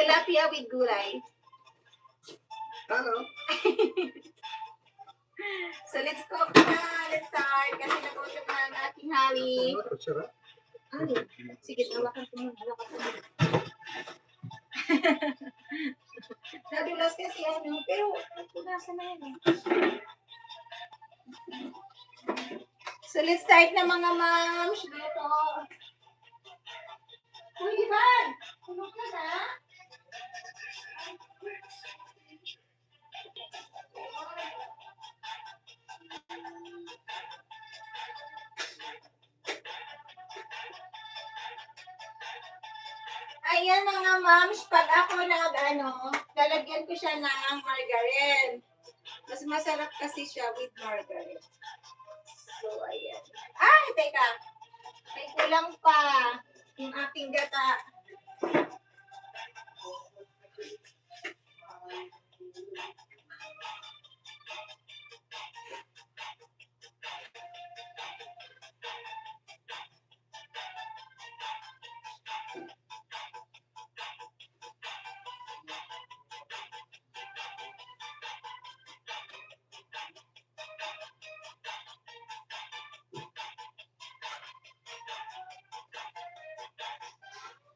tilapia with gulay. Hello. So let's cook na. Let's start. Kasi nag-usap na ang aking hali. Sige, hawakan ko muna. Nadulas kasi ano. Pero, nasa na yun eh. So let's start na mga moms. Dito. Uy, Ivan! Tulog ka na? Ayan mga moms, pag ako lalagyan ko siya ng margarine. Mas masarap kasi siya with margarine. So, ayan. Ay, teka. May kulang pa yung aking gata.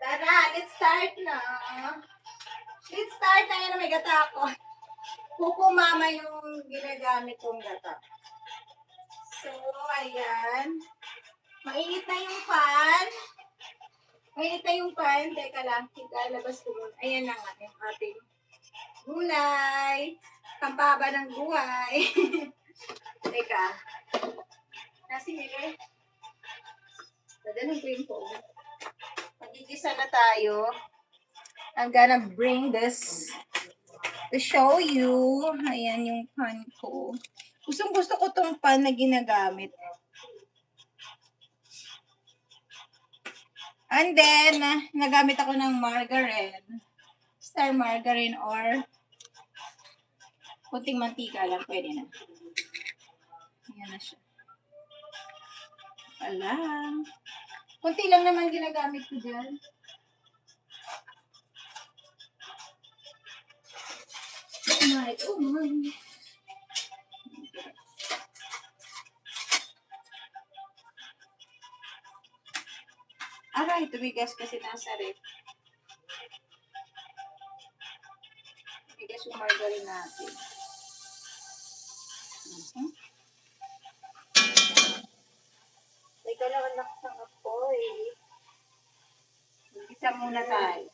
Tara, let's start na. Let's start na. Yan may gata ako. Kuko mama yung ginagamit kong gata. So, ayan. Mainit na yung pan. Mainit na yung pan. Teka lang, ikalabas ko muna. Ayan na nga yung ating gulay. Pampaba ng buhay. Teka. Nasi nila. Padalan ko yung phone. Magigisa na tayo. I'm gonna bring this to show you. Ayan yung pan ko. Gusto ko tong pan na ginagamit. And then, nagamit ako ng margarine. Star margarine or kunting mantika lang. Pwede na. Ayan na siya. Alam. Kunti lang naman ginagamit ko dyan. Oh my. Aray, tumigas kasi nasa ref. Tumigas yung margarine natin. Teka lang, anak ng apoy. Isa muna tayo.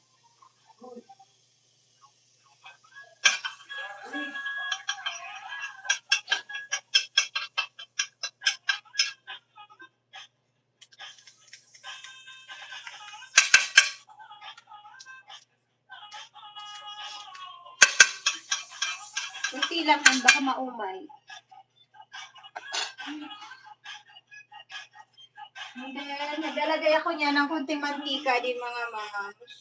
Kunti lang yan, baka maumay. And then, naglalagay ako niya ng kunting mantika din mga moms.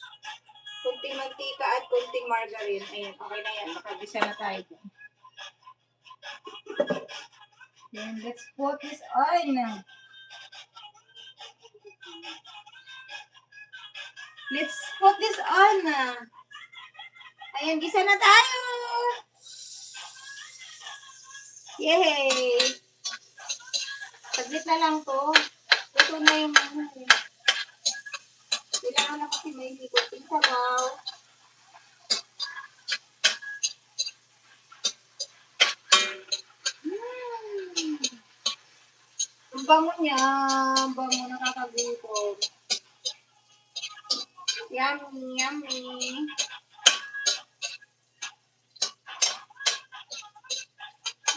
Kunting mantika at kunting margarine. Ayun, okay na yan. Makagisa na tayo. Then, let's put this on. Let's put this on. Ayan, gisa na tayo. Yay! Saglit na lang to. Ito na yung mga. Kailangan na kasi may higupin sabaw. Ang bango niya. Ang bango, nakakagutom. Yummy, yummy.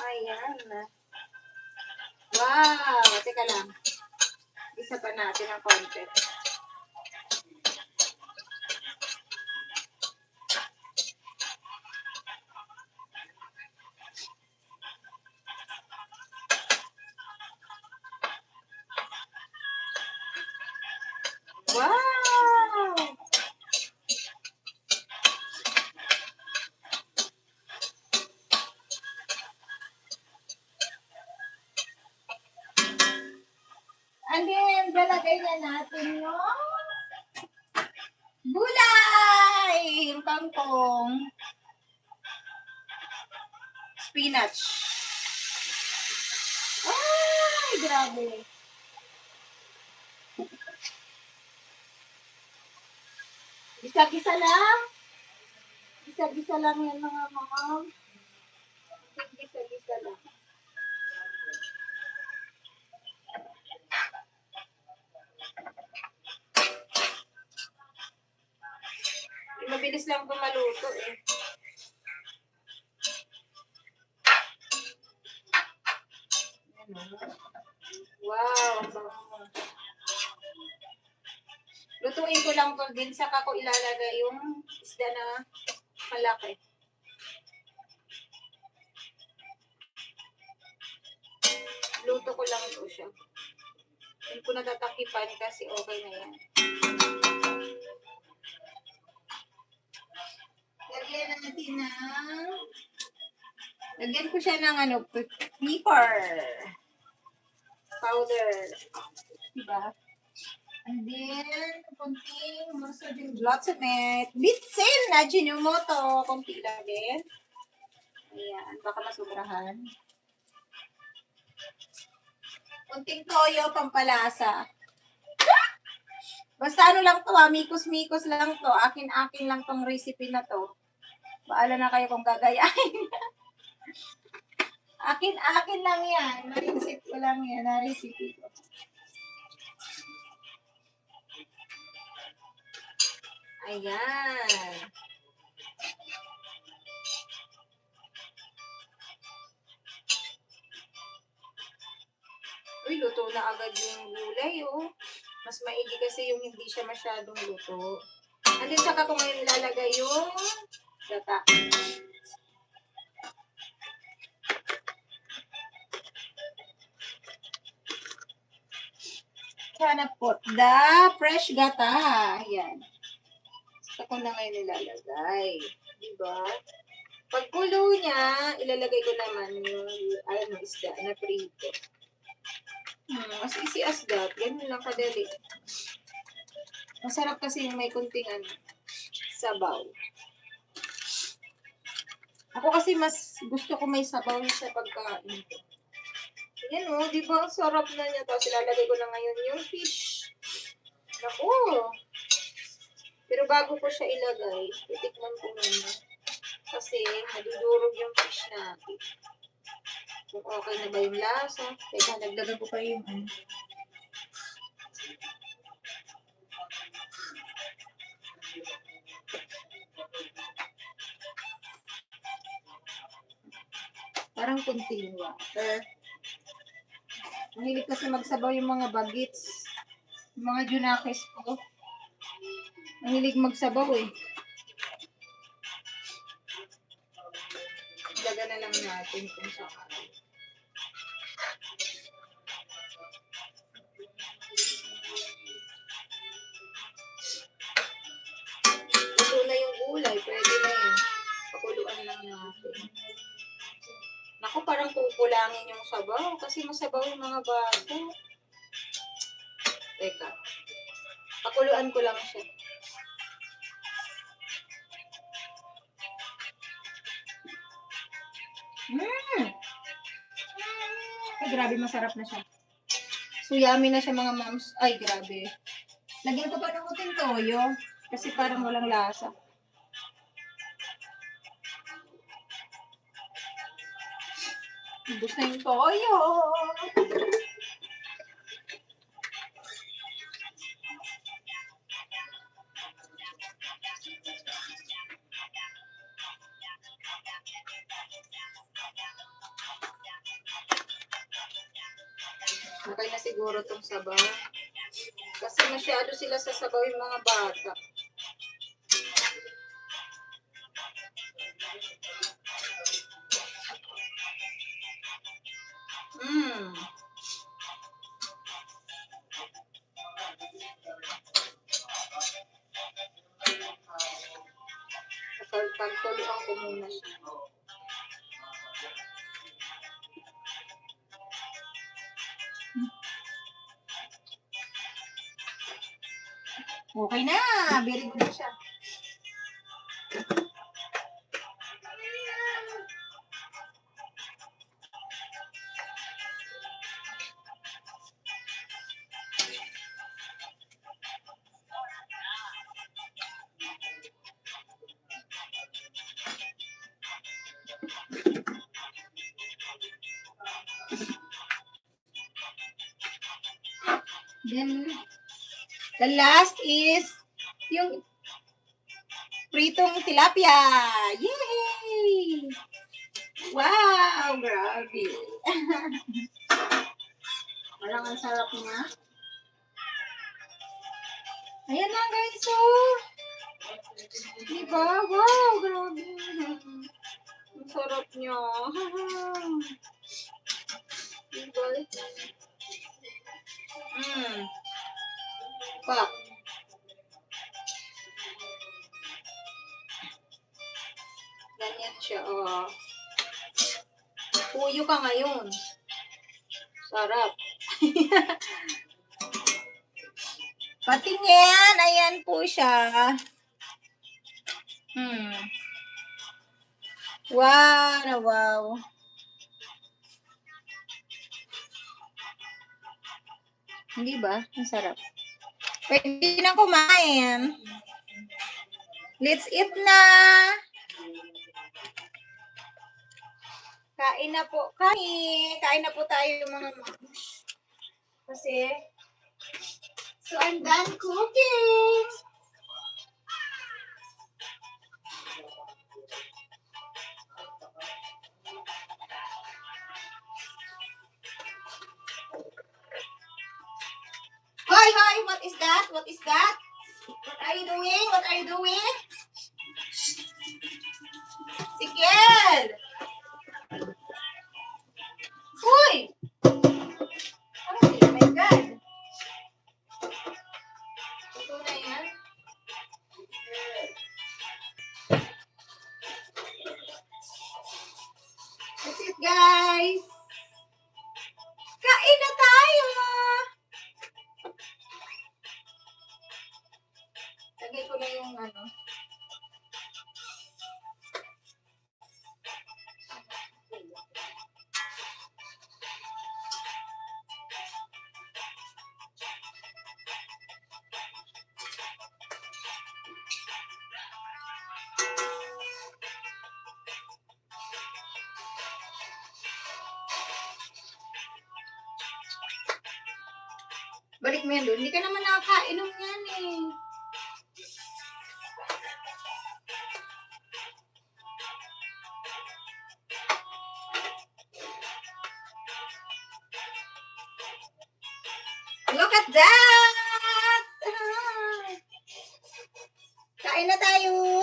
Ayan. Wow! Teka lang. Isa pa natin ang konti. Wow! And then, lalagay na natin yung gulay! Yung kangkong, spinach. Ay, grabe. Gisa-gisa lang. Gisa-gisa lang yan mga mom. Gisa-gisa lang. Mabilis lang ito maluto eh. Ano? Wow, ang bango. Lutuin ko lang to din, saka ko ilalagay yung isda na malaki. Luto ko lang ito siya. Hindi ko natatakipan kasi okay na yan. Lagyan ko siya ng ano, pepper powder. Diba? And then, konting lots of it. Bitsin na Ajinomoto. Konti lang din. Ayan, baka masubrahan. Konting toyo, pampalasa. Basta ano lang to mikos-mikos lang to. Akin-akin lang tong recipe na to. Baala na kayo kung gagayahin. Akin lang yan. Na-recipe ko lang yan. Na-recipe ko. Ayan. Uy, luto na agad yung gulay, oh. Mas maigi kasi yung hindi siya masyadong luto. And then, saka ko ngayon ilalagay yung gata. Sana po, the fresh gata. Ayan. Saka ko na ngayon ilalagay. Diba? Pagkulo niya, ilalagay ko naman yung isda na prito. As easy as that. Ganun lang kadali. Masarap kasi yung may kunting sabaw. Ako kasi mas gusto ko may sabaw sa pagkain. Yan o, di ba? Sarap na niya. Tapos ilalagay ko na ngayon yung fish. Naku! Pero bago ko siya ilagay, titikman ko muna. Kasi nadudurog yung fish natin. Kung okay na ba yung lasa. Teka, nagdagan ko pa yung parang kunting water. Mahilig kasi magsabaw yung mga bagets. Yung mga junakis ko. Mahilig magsabaw eh. Ilaga na lang natin kung sakali. Ito na yung gulay. Pwede na yun. Pakuluan lang natin. Naku, parang kukulangin yung sabaw. Kasi masabaw yung mga bata. Teka. Pakuluan ko lang siya. Ay, grabe, masarap na siya. So, yummy na siya mga moms. Ay, grabe. Lagyan ko pa ng uting toyo. Kasi parang walang lasa. Ubus na yung toyo. Okay na siguro itong sabaw. Kasi masyado sila sa sabaw yung mga bata. Pagtuloan ko muna siya. Okay na. Very good na siya. Then, the last is yung pritong tilapia. Yay! Wow! Grabe. Parang ang sarap niya. Ayan na guys, oh. Diba? Wow! Grabe. Ang sarap niya. Diba? Pa. Ganyan siya, oh. Puyo ka ngayon. Sarap. Patingin. Ayan po siya. Wow na wow. Hindi ba? Ang sarap. Pwede na kumain. Let's eat na. Kain na po. Kain na po tayo mga moms. Kasi, so I'm done cooking. Hoy, hoy, what is that? What is that? What are you doing? What are you doing? Sigel! Hoy! Oh my God. Ito na yan. That's it, guys. Kain na tayo! Lagay ko na yung ano. Balik mo yan doon. Hindi ka naman nakakainom yan eh. Look at that! Kain na tayo!